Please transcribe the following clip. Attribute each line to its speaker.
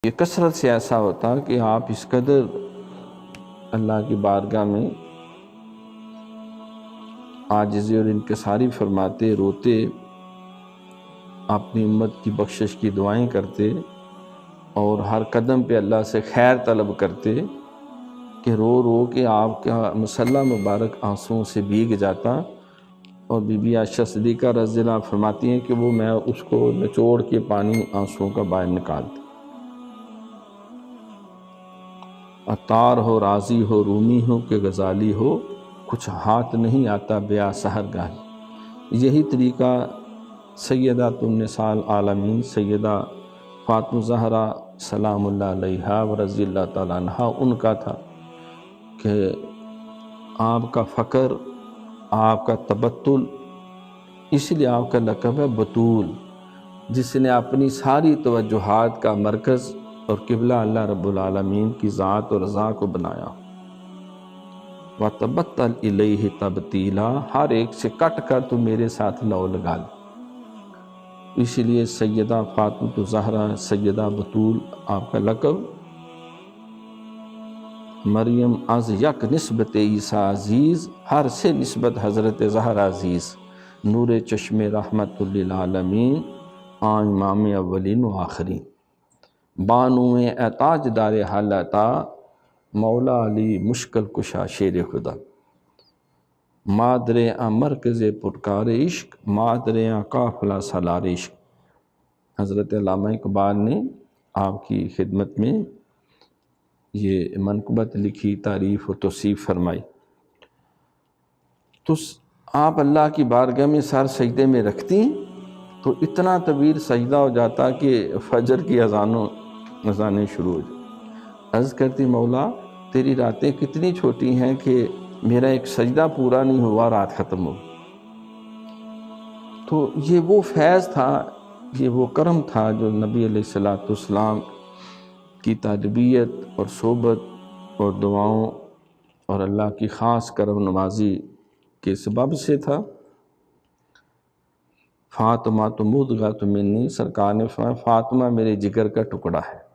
Speaker 1: کہ کثرت سے ایسا ہوتا کہ آپ اس قدر اللہ کی بارگاہ میں عاجزی اور انکساری فرماتے، روتے، اپنی امت کی بخشش کی دعائیں کرتے اور ہر قدم پہ اللہ سے خیر طلب کرتے کہ رو رو کے آپ کا مسلح مبارک آنسوؤں سے بھیگ جاتا، اور بی بی عائشہ صدیقہ رضی اللہ عنہا فرماتی ہیں کہ وہ میں اس کو نچوڑ کے پانی آنسوؤں کا باہر نکالتی۔ عطار ہو، رازی ہو، رومی ہو کہ غزالی ہو، کچھ ہاتھ نہیں آتا بیاہ سحرگاہی۔ یہی طریقہ سیدۃ النساء العالمین سیدہ فاطمہ زہرا سلام اللہ علیہا و رضی اللہ تعالیٰ عنہا ان کا تھا کہ آپ کا فقر، آپ کا تبتل، اس لیے آپ کا لقب ہے بطول، جس نے اپنی ساری توجہات کا مرکز اور قبلہ اللہ رب العالمین کی ذات اور رضا کو بنایا۔ وَتَبَتَّلْ إِلَيْهِ تَبْتِيلًا، ہر ایک سے کٹ کر تو میرے ساتھ لو لگا لے۔ اسی لیے سیدہ فاطمہ زہرا، سیدہ بطول آپ کا لقب۔ مریم از یک نسبت عیسیٰ عزیز، ہر سے نسبت حضرت زہرا عزیز، نور چشم رحمت للعالمین، امام اولین و آخرین، بانو اعتاج دار حال عطا، مولا علی مشکل کشا شیر خدا، مادر مرکز پرکار عشق، مادر قافلہ سالار عشق۔ حضرت علامہ اقبال نے آپ کی خدمت میں یہ منقبت لکھی، تعریف و توصیف فرمائی۔ تو آپ اللہ کی بارگاہ میں سر سجدے میں رکھتی تو اتنا طویل سجدہ ہو جاتا کہ فجر کی اذانیں شروع ہو جاتی۔ عرض کرتی مولا تیری راتیں کتنی چھوٹی ہیں کہ میرا ایک سجدہ پورا نہیں ہوا رات ختم ہو۔ تو یہ وہ فیض تھا، یہ وہ کرم تھا جو نبی علیہ السلام کی تربیت اور صحبت اور دعاؤں اور اللہ کی خاص کرم نوازی کے سبب سے تھا۔ فاطمہ تو مدغۃ منی، سرکار نے فرمایا فاطمہ میرے جگر کا ٹکڑا ہے۔